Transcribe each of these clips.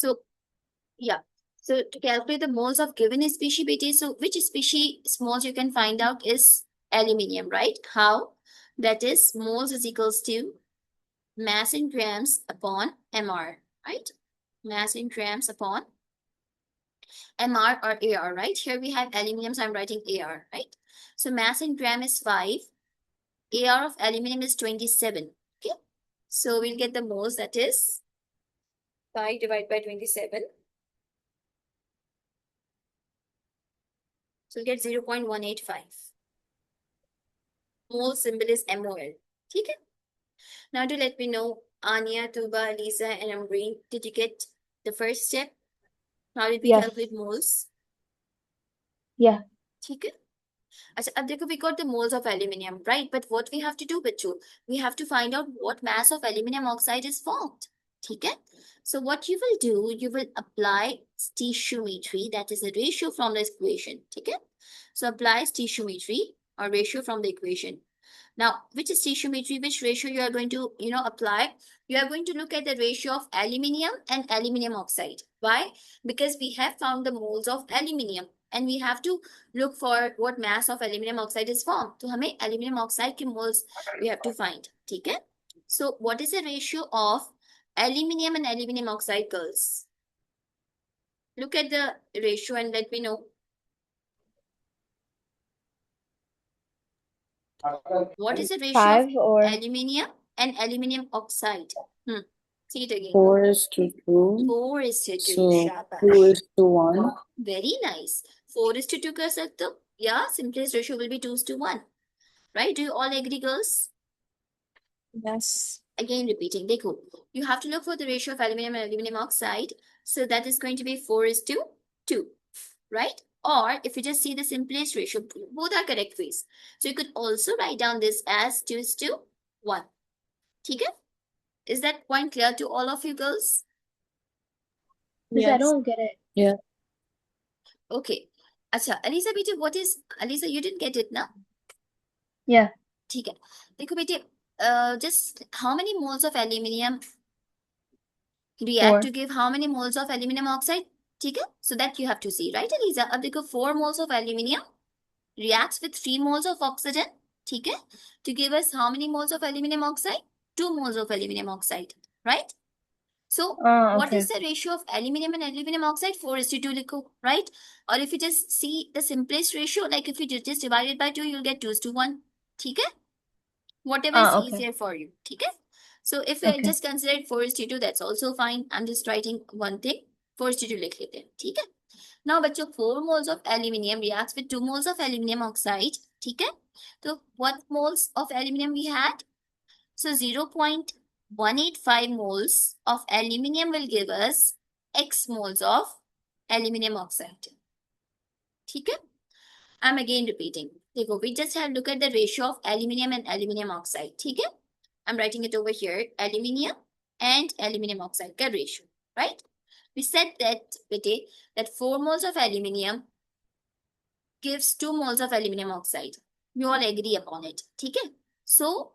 So yeah. So to calculate the moles of given species, beta, so which species moles you can find out is aluminium, right? How? That is moles is equals to mass in grams upon mr, right? Mass in grams upon mr or ar, right? Here we have aluminium, so I'm writing ar, right? So mass in gram is 5. Ar of aluminium is 27. Okay. So we'll get the moles, that is 5 divided by 27. So we'll get 0.185. Mole symbol is MOL. Okay. Now to let me know, Anya, Tuba, Lisa, and Amreen, did you get the first step? How did we Yes. calculate moles? Yeah. Okay. अच्छा, अब देखो, we got the moles of aluminium, right? But what we have to do, बच्चों, we have to find out what mass of aluminium oxide is formed. ठीक है? So what you will do, you will apply stoichiometry, that is a ratio from the equation. ठीक है? So apply stoichiometry or ratio from the equation. Now, which stoichiometry, which ratio you are going to, apply? You are going to look at the ratio of aluminium and aluminium oxide. Why? Because we have found the moles of aluminium and we have to look for what mass of aluminium oxide is formed. तो हमें aluminium oxide के moles we have to find. ठीक है? So what is the ratio of aluminium and aluminium oxide, girls? Look at the ratio and let me know. What is the ratio 5 of or aluminium and aluminium oxide? See it again. 4:2. 4 is to 2. So Shabash. 2:1. Very nice. 4 is to 2 कर सकते हो? Yeah, simplest ratio will be 2 to 1. Right? Do you all agree, girls? yes. Again, repeating. देखो, you have to look for the ratio of aluminium and aluminium oxide. So that is going to be 4 is to 2. Right? Or if you just see the simplest ratio, both are correct ways. So you could also write down this as 2 is to 1. ठीक है? Is that point clear to all of you girls? Because I don't get it. Yeah. Okay. अच्छा, Alisa बेटे, what is Alisa? You didn't get it, ना? Yeah. ठीक है. देखो बेटे, just how many moles of aluminium react 4. to give how many moles of aluminium oxide? ठीक है? So that you have to see, right, Alisa? अब देखो, 4 moles of aluminium reacts with 3 moles of oxygen. ठीक है? To give us how many moles of aluminium oxide? 2 moles of aluminium oxide, right? So what Okay. is the ratio of aluminium and aluminium oxide? 4 is to 2 लिखो, right? Or if you just see the simplest ratio, like if you just divide it by 2, you'll get 2 is to 1. ठीक है? Whatever is okay. easier for you. ठीक है? So if I Okay. just consider it 4 is to 2, that's also fine. I'm just writing one thing. 4 is to 2 लिख लेते हैं. ठीक है? Now बच्चों, 4 moles of aluminium reacts with 2 moles of aluminium oxide. ठीक है? So what moles of aluminium we had? So 0.185 moles of aluminium will give us X moles of aluminium oxide. ठीक है? I'm again repeating. देखो, we just have look at the ratio of aluminium and aluminium oxide. ठीक है? I'm writing it over here. Aluminium and aluminium oxide का ratio, right? We said that, bete, that 4 moles of aluminium gives 2 moles of aluminium oxide. We all agree upon it. ठीक है? So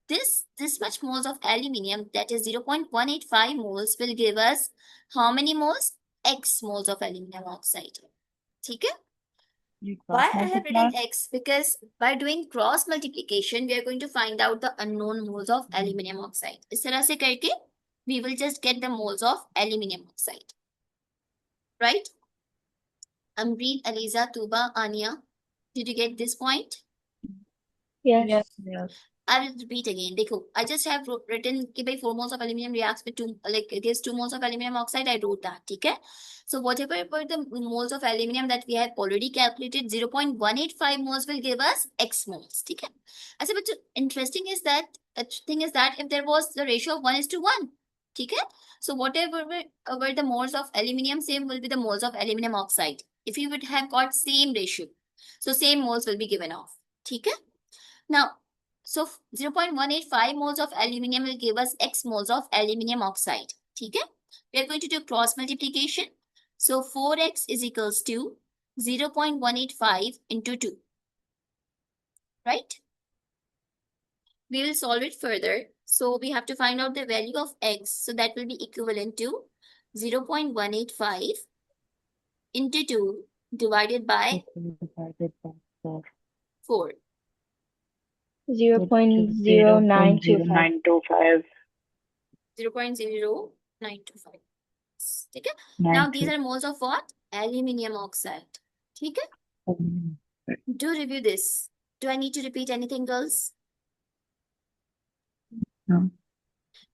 this much moles of aluminium, that is 0.185 moles, will give us how many moles? X moles of aluminium oxide. ठीक है? Why I have written X? Because by doing cross multiplication, we are going to find out the unknown moles of aluminium oxide. इस तरह से करके, we will just get the moles of aluminium oxide. Right? Amreen, Aliza, Tuba, Anya, did you get this point? Yes. Yes. I will repeat again. देखो, I just have written कि भाई 4 moles of aluminium reacts with 2, like it gives 2 moles of aluminium oxide. I wrote that. ठीक है? So whatever the moles of aluminium that we have already calculated, 0.185 moles will give us X moles. ठीक है? अच्छा बच्चों, interesting is that thing is that if there was the ratio of 1 is to 1, ठीक है? So whatever were the moles of aluminium, same will be the moles of aluminium oxide. If you would have got same ratio, so same moles will be given off. ठीक है? Now, so 0.185 moles of aluminium will give us X moles of aluminium oxide. ठीक है? We are going to do cross multiplication. So 4x is equals to 0.185 into 2. Right? We will solve it further. So we have to find out the value of x. So that will be equivalent to 0.185 into 2 divided by divided by 4. 4. 0.0925. 0.0925. 0.0925. ठीक है. Now these are moles of what? Aluminium oxide. ठीक है. Do review this. Do I need to repeat anything, girls? No.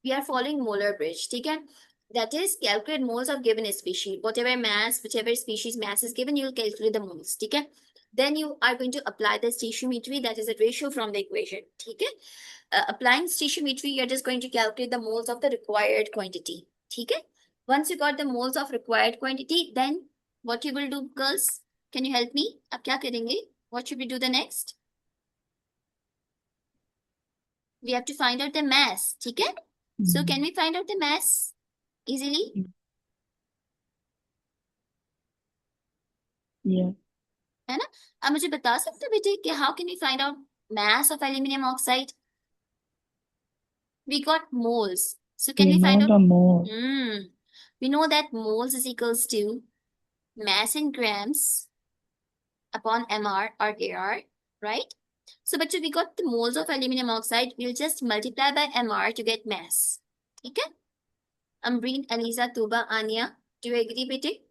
We are following molar bridge. ठीक है. That is, calculate moles of given species. Whatever mass, whichever species mass is given, you'll calculate the moles. ठीक है. Then you are going to apply the stoichiometry, that is a ratio from the equation. ठीक है. Applying stoichiometry, you're just going to calculate the moles of the required quantity. ठीक है. Once you got the moles of required quantity, then what you will do, girls? Can you help me? अब क्या करेंगे? What should we do the next? We have to find out the mass. ठीक है. So can we find out the mass easily? Yeah. है ना. अब मुझे बता सकते हो बेटे कि how can we find out mass of aluminum oxide? We got moles. So can we find out? The mole. We know that moles is equals to mass in grams upon mr or ar, right? So बच्चों, we got the moles of aluminum oxide. We'll just multiply by mr to get mass. ठीक है. Ambreen, Aliza, Tuba, Anya, do you agree, बेटे?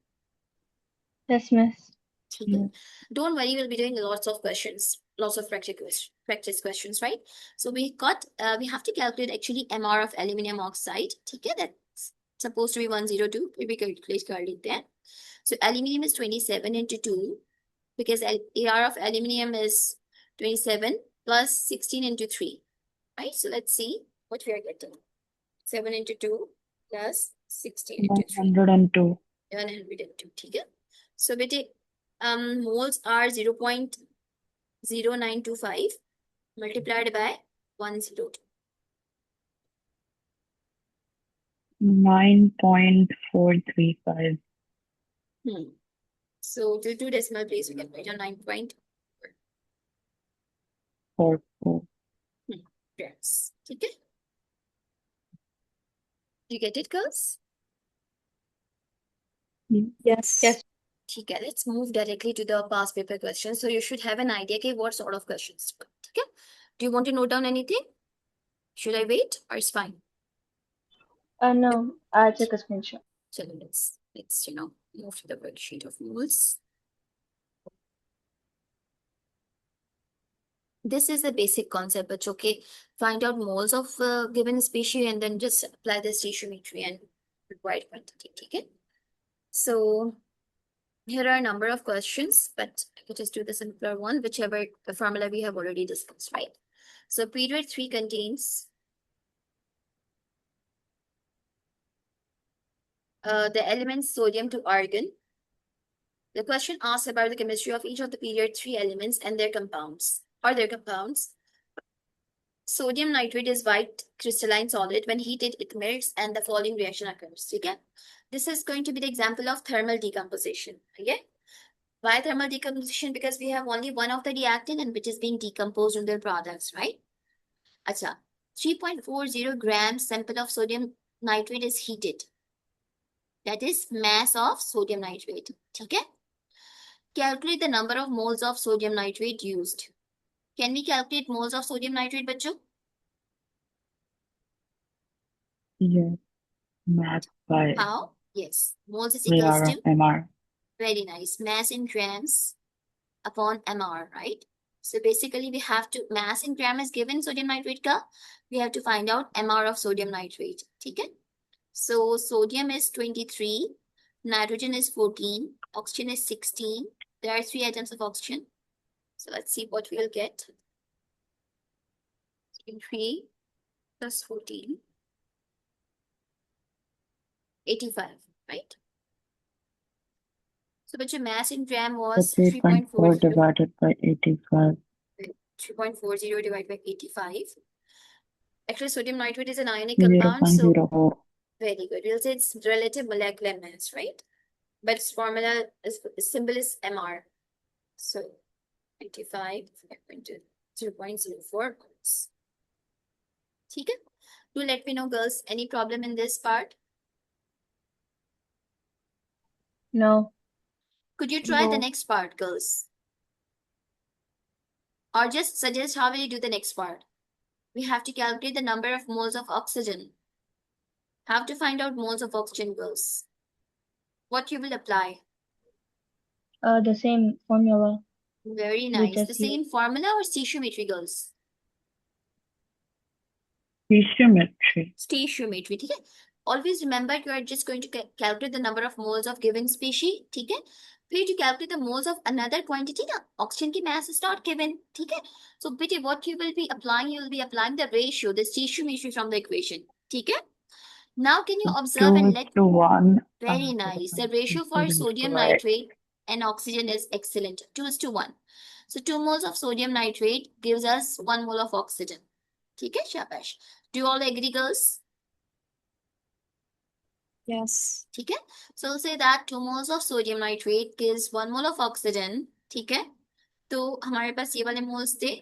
Yes, miss. ठीक है. Don't worry, we'll be doing lots of questions, lots of practice questions, right? So we have to calculate actually mr of aluminum oxide. ठीक है. That's supposed to be 102. We calculate कर लेते हैं. So aluminum is 27 into 2 because AR of aluminum is 27 plus 16 into 3, right? So let's see what we are getting. 7 into 2 plus 16 into 3. 102. 102. ठीक है. So बेटे, moles are 0.0925 multiplied by 102. 9.435. So to 2 decimal place, we can write down 9.44. grams. ठीक है. You get it, girls? Yes. Yes. ठीक है. Let's move directly to the past paper questions. So you should have an idea कि what sort of questions. ठीक है. Do you want to note down anything? Should I wait or it's fine? No, I took a screenshot. So let's move to the worksheet of moles. This is the basic concept, but okay, find out moles of given species and then just apply the stoichiometry and required quantity. Okay. So here are a number of questions, but I could just do the simpler one, whichever the formula we have already discussed, right? So period 3 contains the elements sodium to argon. The question asks about the chemistry of each of the period 3 elements and their compounds. Sodium nitrate is white crystalline solid. When heated, it melts and the following reaction occurs. Okay? This is going to be the example of thermal decomposition. Okay? Why thermal decomposition? Because we have only one of the reactant and which is being decomposed in their products, right? Acha, 3.40 grams sample of sodium nitrate is heated. That is mass of sodium nitrate. Okay? Calculate the number of moles of sodium nitrate used. Can we calculate moles of sodium nitrate, bachcho? Yes. Mass by How? Yes. Moles is equals AR to? of MR. Very nice. Mass in grams upon MR, right? So basically we have to, mass in gram is given sodium nitrate ka. We have to find out MR of sodium nitrate. Okay? So sodium is 23, nitrogen is 14, oxygen is 16. There are 3 atoms of oxygen. So let's see what we'll get. 3 plus 14. 85, right? So but your mass in gram was 3.4 divided by 85. 3.40 divided by 85. Actually, sodium nitrate is an ionic compound. 0.04. Very good. We'll say it's relative molecular mass, right? But its formula is symbol is MR. So 85 0.04 moles. Okay? Do let me know, girls, any problem in this part? No. Could you try the No. next part, girls? Or just suggest how will you do the next part? We have to calculate the number of moles of oxygen. Have to find out moles of oxygen, girls. What you will apply? The same formula Very we nice. The just used. same formula or stoichiometry, girls? Stoichiometry. Stoichiometry, ठीक है? Always remember you are just going to calculate the number of moles of given species, ठीक है? फिर to calculate the moles of another quantity, ना oxygen की mass is not given, ठीक है? So बेटे what you will be applying, you will be applying the ratio, the stoichiometry from the equation, ठीक है? Now can you observe and let 2:1. very nice. The ratio for sodium nitrate and oxygen is excellent. 2:1. So 2 moles of sodium nitrate gives us 1 mole of oxygen. ठीक है शाबाश. Do you all agree, girls? Yes. ठीक है. So we'll say that 2 moles of sodium nitrate gives 1 mole of oxygen. ठीक है. तो हमारे पास ये वाले moles थे.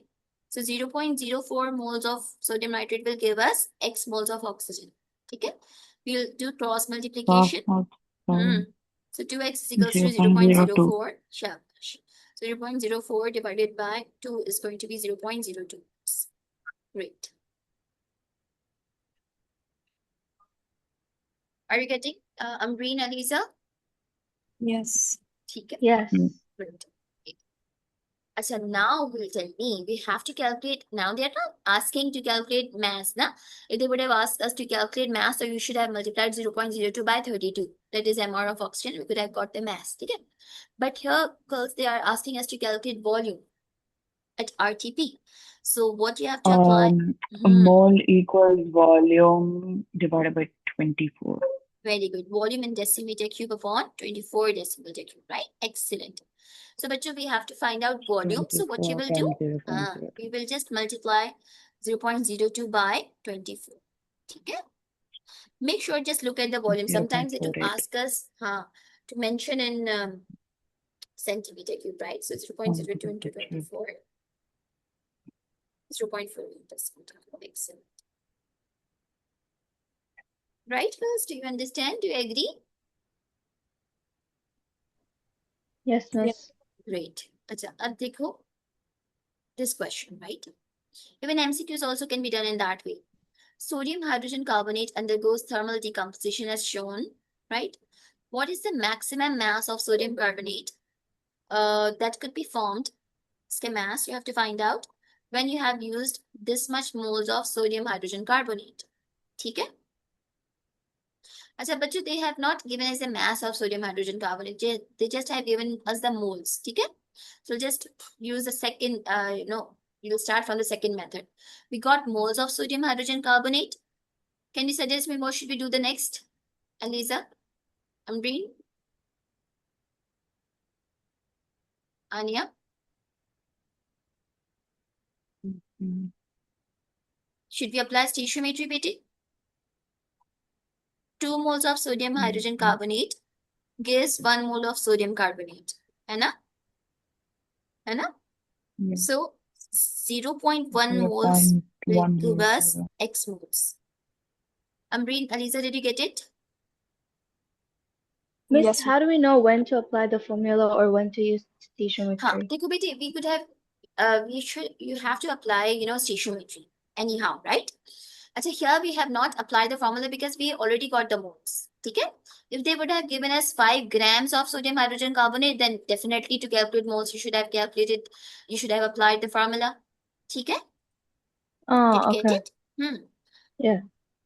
So 0.04 moles of sodium nitrate will give us X moles of oxygen. ठीक है. We'll do cross multiplication. So 2x is equals to 0.04. Shabash. 0.04 divided by 2 is going to be 0.02. Great. Are you getting Amreen, Aliza? Yes. ठीक है. Yes. Great. So now will tell me we have to calculate. Now they are not asking to calculate mass. Na? If they would have asked us to calculate mass, so you should have multiplied 0.02 by 32. That is MR of oxygen. We could have got the mass. Okay? But here, girls, they are asking us to calculate volume at RTP. So what you have to apply? A mole equals volume divided by 24. Very good. Volume in decimeter cube upon 24 decimeter cube, right? Excellent. So, bachcho, we have to find out volume. So, what you will do? We will just multiply 0.02 by 24. Okay? Make sure just look at the volume. Sometimes it will ask us to mention in centimeter cube, right? So, 0.02 into 24. 0.4 decimeter cube. Excellent. Right, girls? Do you understand? Do you agree? Yes, miss. Great. अच्छा, अब देखो this question, right? Even MCQs also can be done in that way. Sodium hydrogen carbonate undergoes thermal decomposition as shown, right? What is the maximum mass of sodium carbonate that could be formed? Its mass you have to find out when you have used this much moles of sodium hydrogen carbonate. ठीक है? अच्छा बच्चों, they have not given us the mass of sodium hydrogen carbonate. They just have given us the moles. ठीक है? So just use the second, you'll start from the second method. We got moles of sodium hydrogen carbonate. Can you suggest me what should we do the next? Aliza? Amreen? Anya? Should we apply stoichiometry, beti? 2 moles of sodium hydrogen carbonate gives 1 mole of sodium carbonate. है ना? है ना? So 0.1 moles will give us X moles. Amreen, Aliza, did you get it? Miss, Yes. how do we know when to apply the formula or when to use stoichiometry? देखो बेटी, we could have, you have to apply, stoichiometry anyhow, right? अच्छा, here we have not applied the formula because we already got the moles. ठीक है? If they would have given us 5 grams of sodium hydrogen carbonate, then definitely to calculate moles, you should have applied the formula. ठीक है? Did you get Okay. it? Yeah.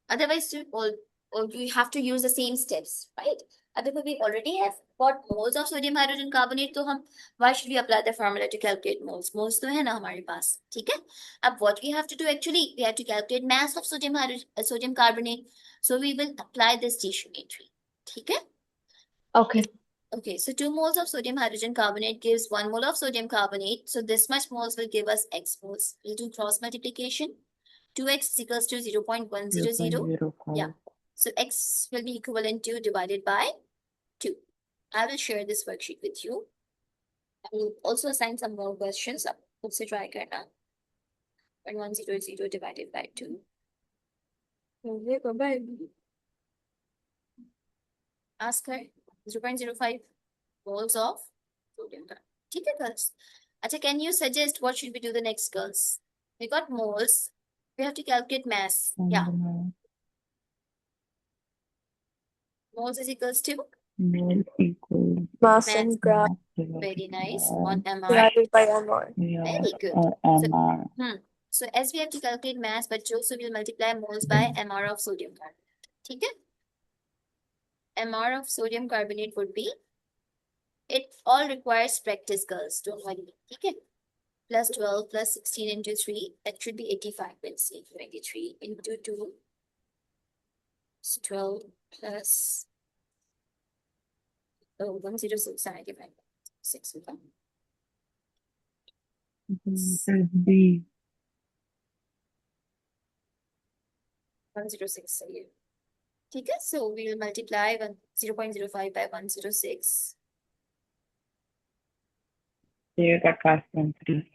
Otherwise, you have to use the same steps, right? Because we already have got moles of sodium hydrogen carbonate, तो हम why should we apply the formula to calculate moles? Moles तो है ना हमारे पास, ठीक है? अब what we have to do actually, we have to calculate mass of sodium carbonate. So we will apply this stoichiometry, ठीक है? Okay. Okay, so 2 moles of sodium hydrogen carbonate gives 1 mole of sodium carbonate. So this much moles will give us X moles. We'll do cross multiplication. 2x is equals to 0.100. Yeah. So X will be equivalent to divided by 2. I will share this worksheet with you. I will also assign some more questions. Let's try करना. 100 divided by 2. Ask her. 0.05. moles of sodium carbonate. ठीक है girls? अच्छा, can you suggest what should we do the next, girls? We got moles. We have to calculate mass. Yeah, moles is equals to Mole equals Mass mass. and graph Very nice. On MR. divided by MR. Very good. MR. So as we have to calculate mass, बच्चों, so we'll multiply moles by MR of sodium carbonate. ठीक है? MR of sodium carbonate would be, it all requires practice, girls. Don't worry. ठीक है? Plus 12 plus 16 into 3, that should be 85. Let's see, 23 into 2 is 12 plus 106. I divide 6 with them. B. 106 सही है. ठीक है? So we will multiply 0.05 by 106. There got fast density.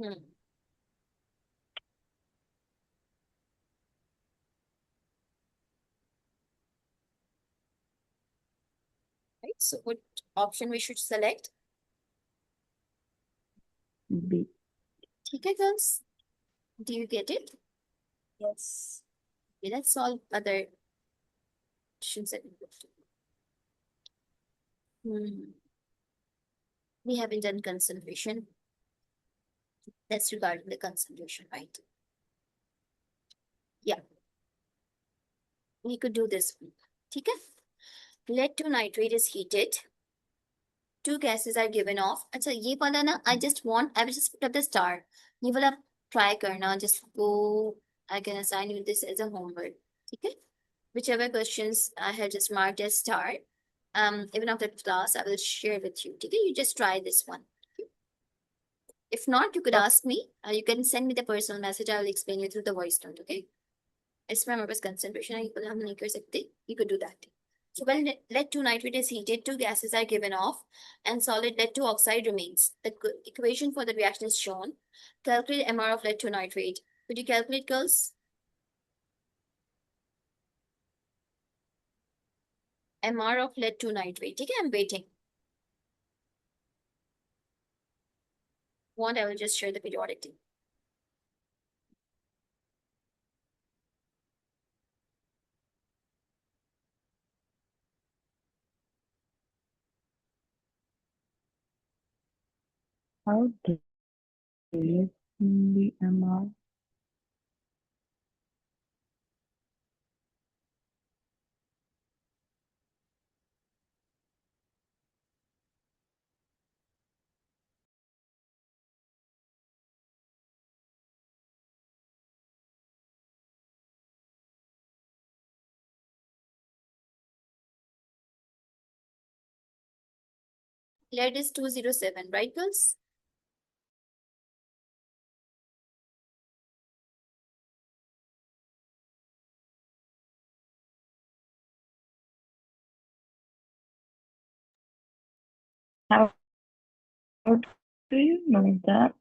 Right? So what option we should select? B. ठीक है, girls? Do you get it? Yes. Okay, let's solve other questions that we put. We haven't done concentration. That's regarding the concentration, right? Yeah. We could do this one. ठीक है? Lead to nitrate is heated. Two gases are given off. अच्छा, ये वाला ना, I will just put up the star. ये वाला try करना. Just go. I can assign you this as a homework. ठीक है? Whichever questions I have just marked as star, even after class, I will share with you. ठीक है? You just try this one. If not, you could ask me. You can send me the personal message. I will explain you through the voice note. Okay? इसमें हमारे पास concentration है, हम नहीं कर सकते. You could do that. So when lead to nitrate is heated, two gases are given off and solid lead to oxide remains. The equation for the reaction is shown. Calculate MR of lead to nitrate. Could you calculate, girls? MR of lead to nitrate. Okay, I'm waiting. Want, I will just share the periodic table. How do you see the MR? Lead is 207, right, girls? How do you know that?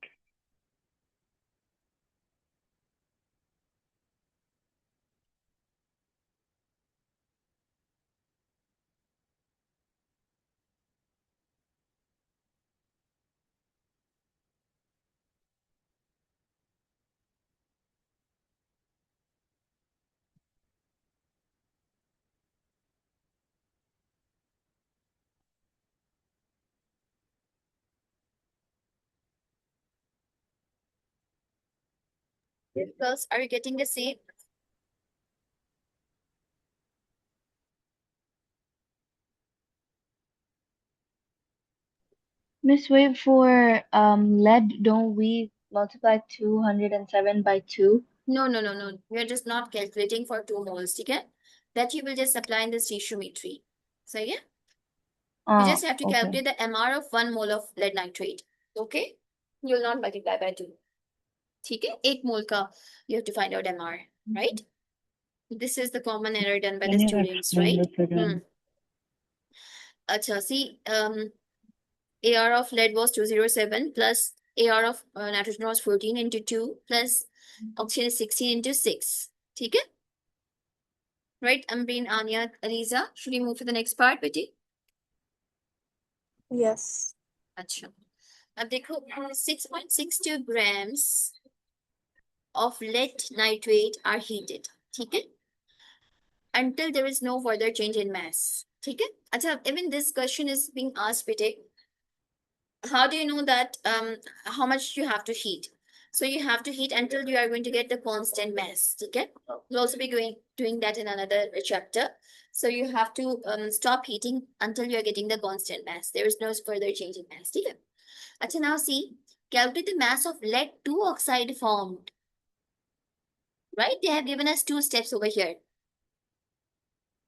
Girls, are you getting the same? Miss, wait for lead, don't we multiply 207 by 2? No. We are just not calculating for 2 moles, okay? That you will just apply in the stoichiometry. So yeah, you just have to Okay. calculate the MR of 1 mole of lead nitrate. Okay? You will not multiply by 2. Okay? 1 mole ka you have to find out MR, right? This is the common error done by the Can you students, explain right? this again? Acha, see, AR of lead was 207 plus AR of nitrogen was 14 into 2 plus oxygen is 16 into 6. Okay? Right, Ambreen, Anya, Aliza. Should we move to the next part, Betty? Yes. अच्छा, अब देखो 6.62 grams of lead nitrate are heated, ठीक है, until there is no further change in mass, ठीक है. अच्छा, even this question is being asked, बेटे, how do you know that how much you have to heat? So you have to heat until you are going to get the constant mass, ठीक है. We'll also be doing that in another chapter. So you have to stop heating until you are getting the constant mass. There is no further change in mass, ठीक है. अच्छा, now see, calculate the mass of lead 2 oxide formed. Right? They have given us 2 steps over here.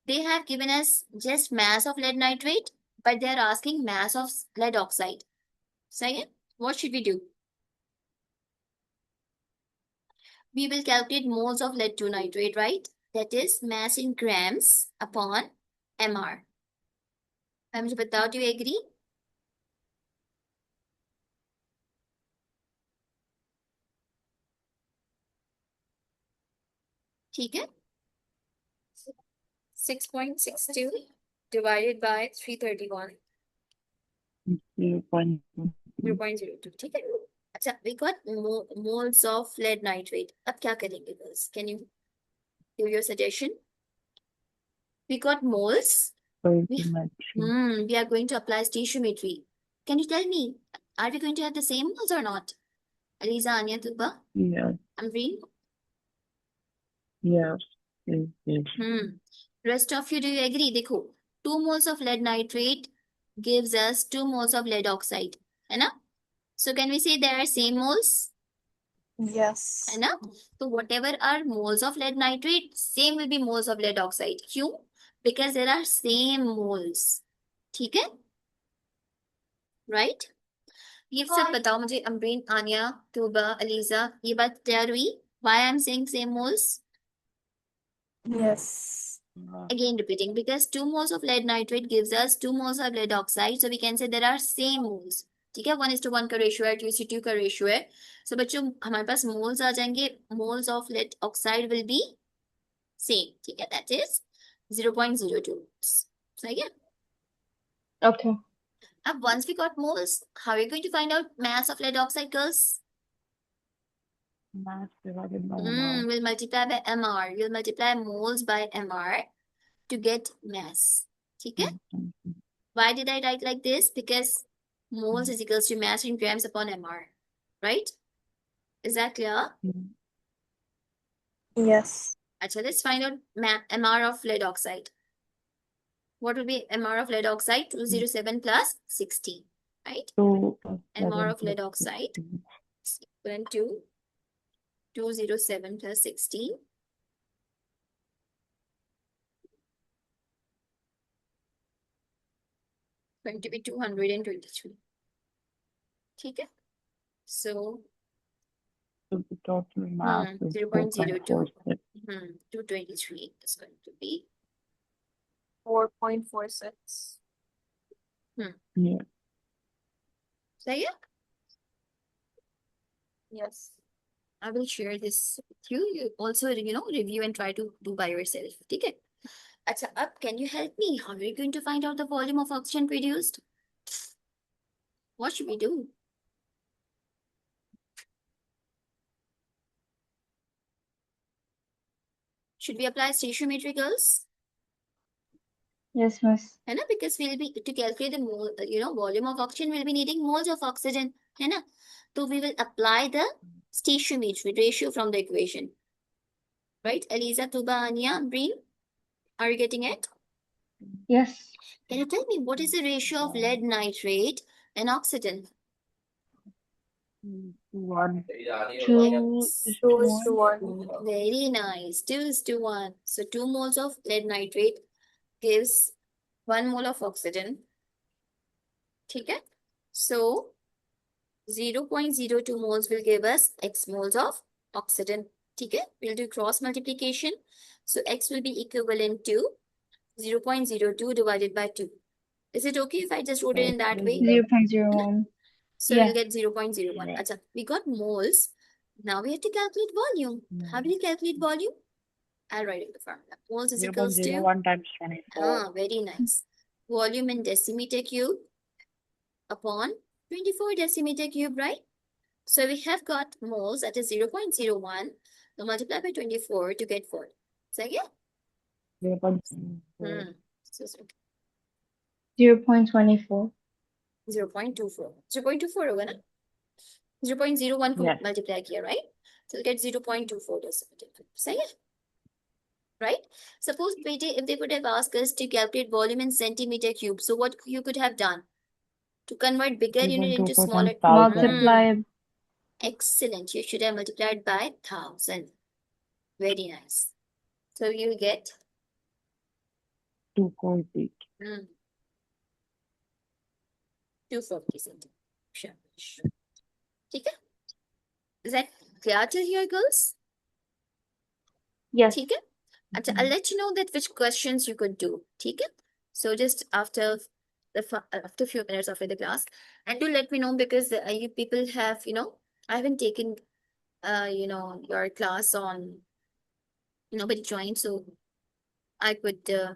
They have given us just mass of lead nitrate, but they are asking mass of lead oxide. So again, what should we do? We will calculate moles of lead 2 nitrate, right? That is mass in grams upon mr. अब मुझे बताओ, do you agree? ठीक है. 6.62 divided by 331. 0.2. 0.02, ठीक है. अच्छा, we got moles of lead nitrate. अब क्या करेंगे girls? Can you give your suggestion? We got moles. Stoichiometry. We are going to apply stoichiometry. Can you tell me, are we going to have the same moles or not? Aliza, Anya, Tuba, Yes. Amreen? Yes. Yes. Rest of you, do you agree? देखो, 2 moles of lead nitrate gives us 2 moles of lead oxide, है ना? So can we say they are same moles? Yes. है ना? So whatever are moles of lead nitrate, same will be moles of lead oxide. क्यों? Because there are same moles. ठीक है? Right? ये सब बताओ मुझे, अमरीन, आनिया, तुबा, अलीजा, ये बात तैयार हुई? Why I'm saying same moles? Yes. Again repeating, because 2 moles of lead nitrate gives us 2 moles of lead oxide, so we can say there are same moles. ठीक है, 1:1 का रेशियो है, 2:2 का रेशियो है. सो बच्चों, हमारे पास मोल्स आ जाएंगे. Moles of lead oxide will be same, ठीक है, दैट इज 0.02. सही है. Okay. अब once we got moles, how are you going to find out mass of lead oxide, girls? Mass divided by mr. We'll multiply by mr. You'll multiply moles by mr to get mass. ठीक है. Why did I write like this? Because moles is equals to mass in grams upon mr. Right? Is that clear? Yes. Achha, let's find out mr of lead oxide. What will be mr of lead oxide? 207 plus 16. Right? So, mr of lead oxide is equivalent to 207 plus 16. Going to be 223. ठीक है. So the total mass is 0.02. 4.46. 223 is going to be 4.46. Yeah. सही है. Yes. I will share this with you. You also, review and try to do by yourself. ठीक है. अच्छा, अब can you help me? How are you going to find out the volume of oxygen produced? What should we do? Should we apply stoichiometry, girls? Yes, miss. है ना? Because we'll be to calculate the mole, volume of oxygen, we'll be needing moles of oxygen, है ना? So we will apply the stoichiometry ratio from the equation. Right? Eliza, Tuba, Anya, Breen, are you getting it? Yes. Can you tell me what is the ratio of lead nitrate and oxygen? 1. 2 2 is to 1. Very nice. 2:1. So 2 moles of lead nitrate gives 1 mole of oxygen. ठीक है? So 0.02 moles will give us x moles of oxygen. ठीक है? We'll do cross multiplication. So x will be equivalent to 0.02 divided by 2. Is it okay if I just wrote it in that way? 0.01. So Yeah. we'll get 0.01. Yeah. Achha, we got moles. Now we have to calculate volume. How do you calculate volume? I'll write in the formula. Moles is equals to 0.01 times 24. very nice. Volume in decimeter cube upon 24 decimeter cube, right? So we have got moles, that is 0.01. So multiply by 24 to get 4. Second? 0.4. So sorry. 0.24. 0.24. 0.24 होगा ना? 0.01 को Yes. multiply किया, right? So we get 0.24 decimeter cube. सही है? Right? Suppose if they would have asked us to calculate volume in centimeter cube, so what you could have done? To convert bigger unit into 0.24 smaller. times 1000. Multiply. Excellent. You should have multiplied by 1000. Very nice. So you get 240. 240 centimeter. Sure. ठीक है? Is that clear till here, girls? Yes. ठीक है? अच्छा, I'll let you know that which questions you could do. ठीक है? So just after after a few minutes after the class, and do let me know because you people have, I haven't taken, your class on, nobody joined, so I could